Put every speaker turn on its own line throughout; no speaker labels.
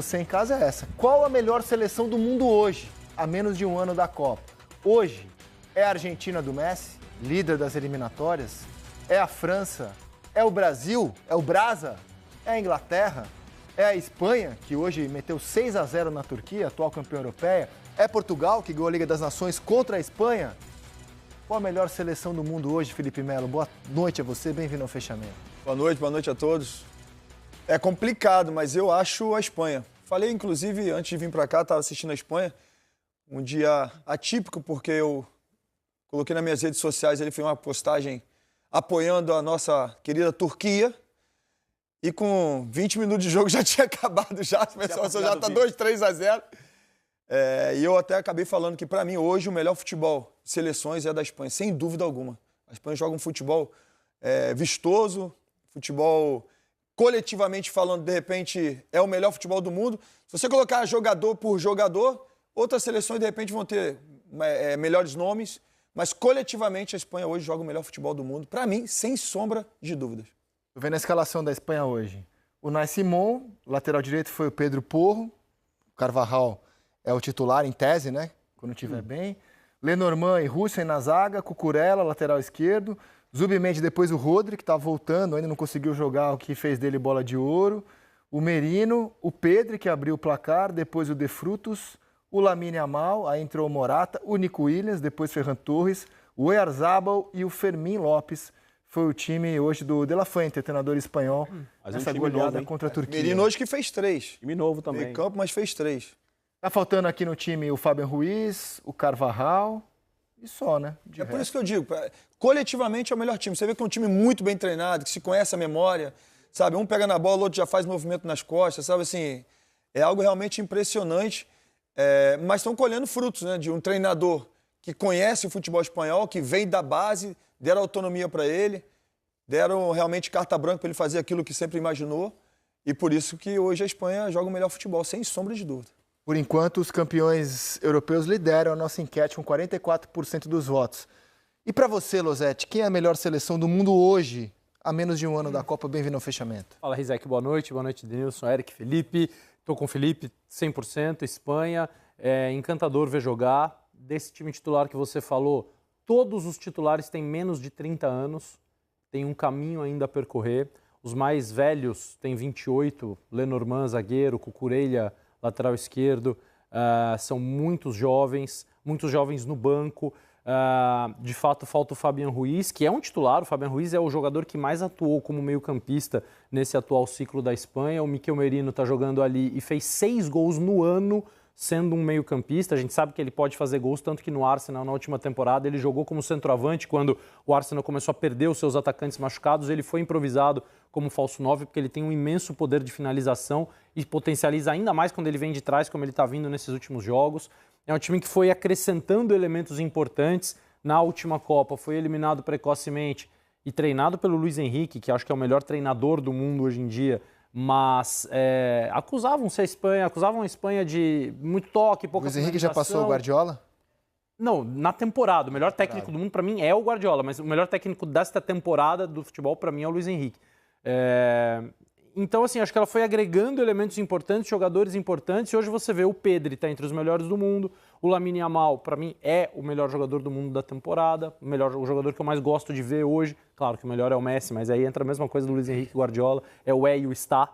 Você em casa é essa. Qual a melhor seleção do mundo hoje, a menos de um ano da Copa? Hoje, é a Argentina do Messi, líder das eliminatórias? É a França? É o Brasil? É o Brasa? É a Inglaterra? É a Espanha, que hoje meteu 6-0 na Turquia, atual campeã europeia? É Portugal, que ganhou a Liga das Nações contra a Espanha? Qual a melhor seleção do mundo hoje, Felipe Melo? Boa noite a você, bem-vindo ao Fechamento.
Boa noite a todos. É complicado, mas eu acho a Espanha. Falei, inclusive, antes de vir para cá, estava assistindo a Espanha. Um dia atípico, porque eu coloquei nas minhas redes sociais, ele fez uma postagem apoiando a nossa querida Turquia. E com 20 minutos de jogo já tinha acabado já. O pessoal já está 2-3-0. E eu até acabei falando que, para mim, hoje, o melhor futebol de seleções é da Espanha, sem dúvida alguma. A Espanha joga um futebol vistoso, futebol... Coletivamente falando, de repente, é o melhor futebol do mundo. Se você colocar jogador por jogador, outras seleções, de repente, vão ter melhores nomes. Mas, coletivamente, a Espanha hoje joga o melhor futebol do mundo. Para mim, sem sombra de dúvidas.
Tô vendo a escalação da Espanha hoje. O Unai Simón, lateral direito foi o Pedro Porro. O Carvajal é o titular, em tese, né? Quando estiver bem. Lenormand e Hussen na zaga. Cucurella, lateral esquerdo. Zubimendi, depois o Rodri, que está voltando, ainda não conseguiu jogar, o que fez dele bola de ouro. O Merino, o Pedri, que abriu o placar, depois o De Frutos, o Lamine Yamal, aí entrou o Morata, o Nico Williams, depois Ferran Torres, o Oyarzabal e o Fermín Lopes. Foi o time hoje do De La Fuente, treinador espanhol, nessa goleada contra a Turquia.
Menino hoje que fez 3.
Time novo também.
Meio campo, mas fez 3.
Tá faltando aqui no time o Fabian Ruiz, o Carvajal... E só, né?
Por isso que eu digo, coletivamente é o melhor time. Você vê que é um time muito bem treinado, que se conhece a memória, sabe? Um pega na bola, o outro já faz movimento nas costas, sabe? Assim, é algo realmente impressionante. Mas estão colhendo frutos, né? De um treinador que conhece o futebol espanhol, que vem da base, deram autonomia para ele, deram realmente carta branca para ele fazer aquilo que sempre imaginou. E por isso que hoje a Espanha joga o melhor futebol, sem sombra de dúvida.
Por enquanto, os campeões europeus lideram a nossa enquete com 44% dos votos. E para você, Losetti, quem é a melhor seleção do mundo hoje, a menos de um ano da Copa? Bem-vindo ao Fechamento.
Fala, Rizek, boa noite, Denilson, Eric, Felipe. Estou com o Felipe, 100%, Espanha. Encantador ver jogar. Desse time titular que você falou, todos os titulares têm menos de 30 anos, têm um caminho ainda a percorrer. Os mais velhos têm 28, Lenormand, zagueiro, Cucurella, lateral esquerdo, são muitos jovens no banco. De fato, falta o Fabian Ruiz, que é um titular. O Fabian Ruiz é o jogador que mais atuou como meio-campista nesse atual ciclo da Espanha. O Mikel Merino está jogando ali e fez 6 gols no ano, sendo um meio-campista. A gente sabe que ele pode fazer gols, tanto que no Arsenal, na última temporada, ele jogou como centroavante. Quando o Arsenal começou a perder os seus atacantes machucados, ele foi improvisado como falso 9, porque ele tem um imenso poder de finalização e potencializa ainda mais quando ele vem de trás, como ele está vindo nesses últimos jogos. É um time que foi acrescentando elementos importantes. Na última Copa foi eliminado precocemente e treinado pelo Luis Henrique, que acho que é o melhor treinador do mundo hoje em dia, mas acusavam a Espanha de muito toque, pouca
Luis Henrique já passou o Guardiola?
Não, na temporada. O melhor técnico do mundo, para mim, é o Guardiola, mas o melhor técnico desta temporada do futebol, para mim, é o Luis Henrique. Então, assim, acho que ela foi agregando elementos importantes, jogadores importantes, e hoje você vê o Pedri está entre os melhores do mundo, o Lamine Yamal, para mim, é o melhor jogador do mundo da temporada, o jogador que eu mais gosto de ver hoje. Claro que o melhor é o Messi, mas aí entra a mesma coisa do Luis Henrique e Guardiola, é o e o está.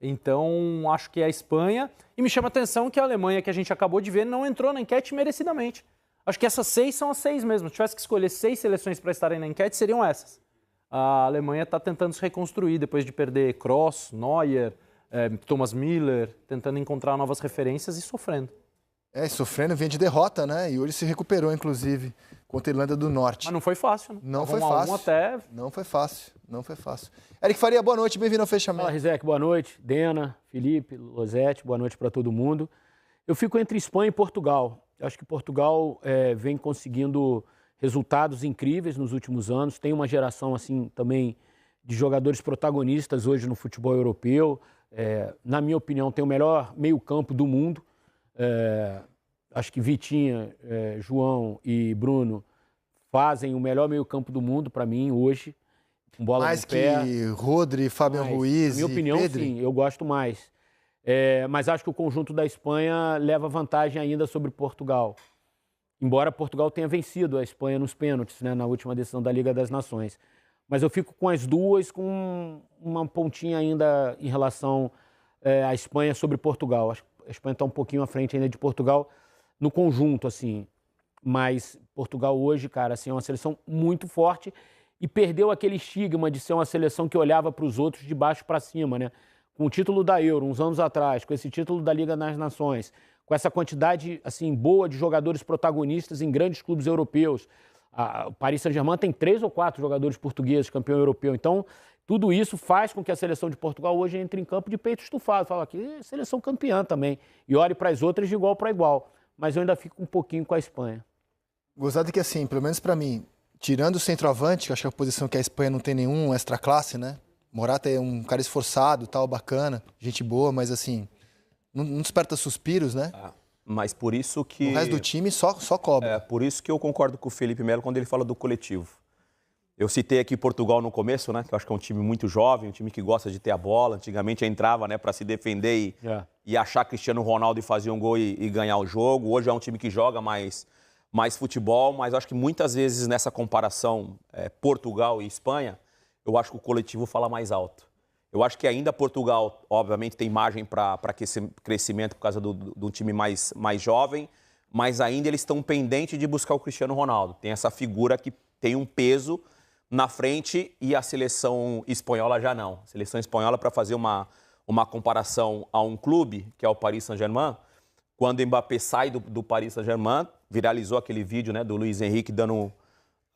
Então, acho que é a Espanha, e me chama a atenção que a Alemanha, que a gente acabou de ver, não entrou na enquete merecidamente. Acho que essas 6 são as 6 mesmo. Se tivesse que escolher 6 seleções para estarem na enquete, seriam essas. A Alemanha está tentando se reconstruir depois de perder Kroos, Neuer, Thomas Müller, tentando encontrar novas referências e sofrendo.
Sofrendo, vinha de derrota, né? E hoje se recuperou, inclusive, contra a Irlanda do Norte.
Mas não foi fácil, né?
Não foi fácil. Não foi fácil. Eric Faria, boa noite, bem-vindo ao Fechamento.
Fala, Rizek, boa noite. Dena, Felipe, Losetti, boa noite para todo mundo. Eu fico entre Espanha e Portugal. Acho que Portugal vem conseguindo resultados incríveis nos últimos anos. Tem uma geração assim também de jogadores protagonistas hoje no futebol europeu. Na minha opinião, tem o melhor meio-campo do mundo. Acho que Vitinha, João e Bruno fazem o melhor meio-campo do mundo para mim hoje. Com bola
mais
no pé.
que Rodri, Fabian Ruiz,
na minha opinião,
Pedri?
sim, eu gosto mais. Mas acho que o conjunto da Espanha leva vantagem ainda sobre Portugal. Embora Portugal tenha vencido a Espanha nos pênaltis, né, na última decisão da Liga das Nações. Mas eu fico com as duas com uma pontinha ainda em relação à Espanha sobre Portugal. Acho que a Espanha está um pouquinho à frente ainda de Portugal no conjunto, assim. Mas Portugal hoje, cara, assim, é uma seleção muito forte e perdeu aquele estigma de ser uma seleção que olhava para os outros de baixo para cima, né? Com o título da Euro, uns anos atrás, com esse título da Liga das Nações, com essa quantidade, assim, boa de jogadores protagonistas em grandes clubes europeus. O Paris Saint-Germain tem 3 ou 4 jogadores portugueses, campeão europeu. Então, tudo isso faz com que a seleção de Portugal hoje entre em campo de peito estufado. Fala que é seleção campeã também. E olhe para as outras de igual para igual. Mas eu ainda fico um pouquinho com a Espanha.
Gostado que, assim, pelo menos para mim, tirando o centroavante, que eu acho que é a posição que a Espanha não tem nenhum extra classe, né? Morata é um cara esforçado, tal, bacana, gente boa, mas assim, não desperta suspiros, né?
Mas por isso que...
O resto do time só cobra.
Por isso que eu concordo com o Felipe Melo quando ele fala do coletivo. Eu citei aqui Portugal no começo, né? Que eu acho que é um time muito jovem, um time que gosta de ter a bola. Antigamente entrava, né, para se defender e achar Cristiano Ronaldo e fazer um gol e ganhar o jogo. Hoje é um time que joga mais futebol, mas eu acho que muitas vezes nessa comparação Portugal e Espanha, eu acho que o coletivo fala mais alto. Eu acho que ainda Portugal, obviamente, tem margem para crescimento por causa do time mais jovem, mas ainda eles estão pendentes de buscar o Cristiano Ronaldo. Tem essa figura que tem um peso na frente e a seleção espanhola já não. A seleção espanhola, para fazer uma comparação a um clube, que é o Paris Saint-Germain, quando o Mbappé sai do Paris Saint-Germain, viralizou aquele vídeo, né, do Luiz Henrique dando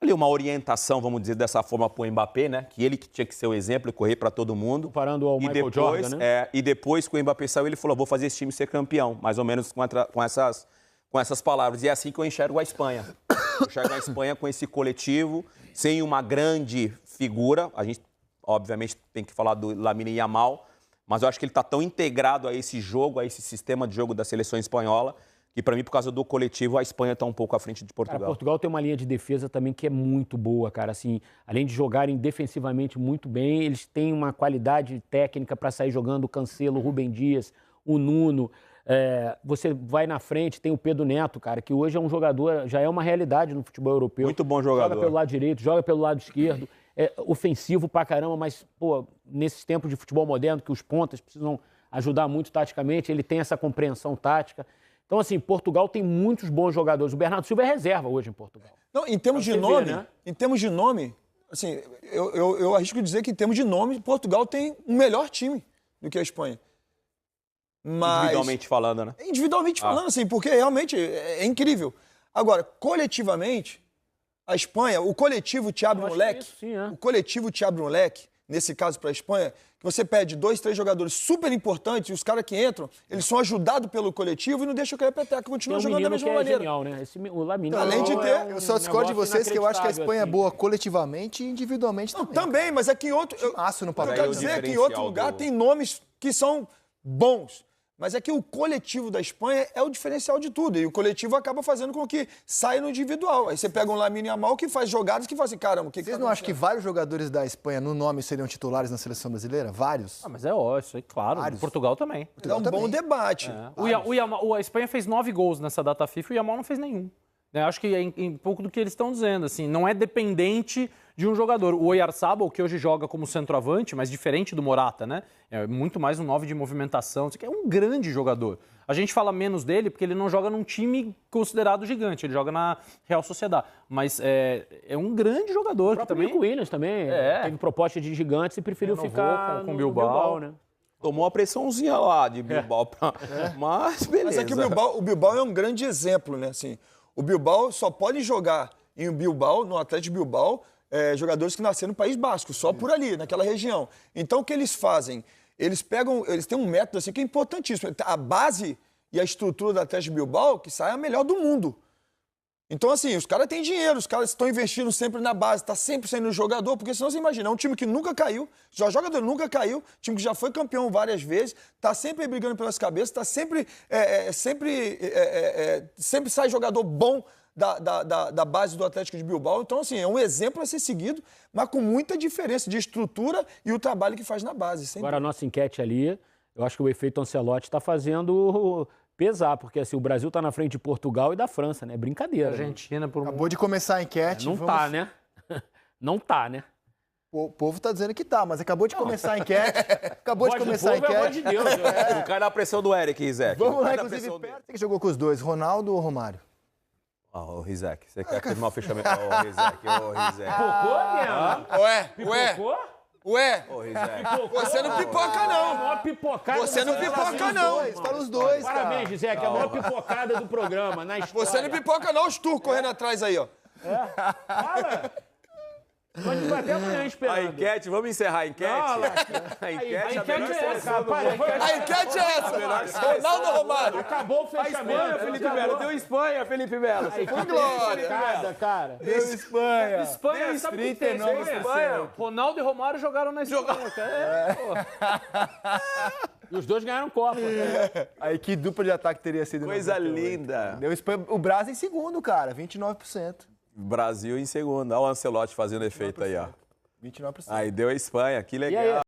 ali uma orientação, vamos dizer, dessa forma para o Mbappé, né? Que ele que tinha que ser o exemplo e correr para todo mundo.
Comparando ao Michael Jordan, né?
E depois que o Mbappé saiu, ele falou, vou fazer esse time ser campeão. Mais ou menos com essas palavras. E é assim que eu enxergo a Espanha. Eu enxergo a Espanha com esse coletivo, sem uma grande figura. A gente, obviamente, tem que falar do Lamine Yamal, mas eu acho que ele está tão integrado a esse jogo, a esse sistema de jogo da seleção espanhola, que para mim, por causa do coletivo, a Espanha está um pouco à frente de Portugal.
Cara, Portugal tem uma linha de defesa também que é muito boa, cara. Assim, além de jogarem defensivamente muito bem, eles têm uma qualidade técnica para sair jogando o Cancelo, o Rubem Dias, o Nuno. Você vai na frente, tem o Pedro Neto, cara, que hoje é um jogador, já é uma realidade no futebol europeu.
Muito bom jogador.
Joga pelo lado direito, joga pelo lado esquerdo. É ofensivo pra caramba, mas, pô, nesses tempos de futebol moderno, que os pontas precisam ajudar muito taticamente, ele tem essa compreensão tática. Então, assim, Portugal tem muitos bons jogadores. O Bernardo Silva é reserva hoje em Portugal.
Não, em termos de nome, assim, eu arrisco dizer que em termos de nome, Portugal tem um melhor time do que a Espanha. Mas,
individualmente falando, né?
Individualmente falando, assim, porque realmente é incrível. Agora, coletivamente, a Espanha, o coletivo te abre um leque. O coletivo te abre um leque, nesse caso para a Espanha, que você pede 2, 3 jogadores super importantes e os caras que entram, eles são ajudados pelo coletivo e não deixam cair a peteca, continuam jogando da mesma maneira.
Genial, né? O Lamine,
além de ter,
eu só discordo de vocês que eu acho que a Espanha é boa coletivamente e individualmente também.
Também, mas é que em outro... Eu quero dizer que em outro lugar tem nomes que são bons. Mas é que o coletivo da Espanha é o diferencial de tudo. E o coletivo acaba fazendo com que saia no individual. Aí você pega um Lamine Yamal que faz jogadas que faz assim, caramba, o que
Vocês não acham que vários jogadores da Espanha no nome seriam titulares na seleção brasileira? Vários?
Mas é óbvio, isso aí, claro. Vários. Portugal também.
É um bom debate.
A Espanha fez 9 gols nessa data FIFA e o Yamal não fez nenhum. Acho que é um pouco do que eles estão dizendo, assim, não é dependente de um jogador. O Oyarzabal, que hoje joga como centroavante, mas diferente do Morata, né? É muito mais um 9 de movimentação, é um grande jogador. A gente fala menos dele porque ele não joga num time considerado gigante, ele joga na Real Sociedad, mas é um grande jogador.
O próprio Nico Williams também teve proposta de gigantes e preferiu ficar
com Bilbao,
né?
Tomou uma pressãozinha lá de Bilbao, mas beleza.
Mas é que o Bilbao é um grande exemplo, né? Assim, o Bilbao só pode jogar em Bilbao, no Atlético Bilbao, jogadores que nasceram no País Basco, só por ali, naquela região. Então, o que eles fazem? Eles têm um método assim que é importantíssimo. A base e a estrutura do Atlético Bilbao que sai a melhor do mundo. Então, assim, os caras têm dinheiro, os caras estão investindo sempre na base, está sempre sendo jogador, porque senão você imagina, é um time que nunca caiu, já jogador nunca caiu, time que já foi campeão várias vezes, está sempre brigando pelas cabeças, está sempre sai jogador bom da base do Atlético de Bilbao. Então, assim, é um exemplo a ser seguido, mas com muita diferença de estrutura e o trabalho que faz na base.
Agora, a nossa enquete ali, eu acho que o efeito Ancelotti está fazendo pesar, porque assim, o Brasil está na frente de Portugal e da França, né? Brincadeira.
Argentina por
Acabou de começar a enquete.
Não tá, né? Não tá, né?
O povo tá dizendo que tá, mas acabou de começar a enquete. Acabou de começar a
Pelo amor
enquete.
de Deus.
Não cai na pressão do Eric, Rizek.
Vamos
Não
lá,
cai na
inclusive,
pressão dele.
Quem que jogou com os dois, Ronaldo ou Romário?
Ô, Rizek, você quer terminar o fechamento? Ô, Rizek,
Pipocou, Guilherme?
Ué,
Ô, Rizek.
você não pipoca
A
não.
maior pipocada
Você não
do
pipoca
Brasil.
não.
Tá nos dois, cara.
Parabéns, Gisele, a maior pipocada do programa, na história.
Você não pipoca não, os turcos correndo atrás aí, ó.
Fala. Pode ir até amanhã esperando.
A enquete, vamos encerrar a enquete?
Não,
A enquete,
a enquete é essa, rapaz.
A enquete é essa. Ronaldo ou Romário?
Acabou o fechamento.
Felipe Melo. Deu Espanha, Felipe Melo. Você foi
glória.
Cara.
Deu Espanha.
Espanha, sabe o que tem? Espanha. Ronaldo e Romário jogaram na Espanha.
E os dois ganharam Copa.
Aí que dupla de ataque teria sido?
Coisa
98?
linda.
Deu Espanha. O Brasil em segundo, cara, 29%.
Brasil em segundo. Olha o Ancelotti fazendo efeito aí, ó.
29%.
Aí deu a Espanha, que
E
legal.
aí?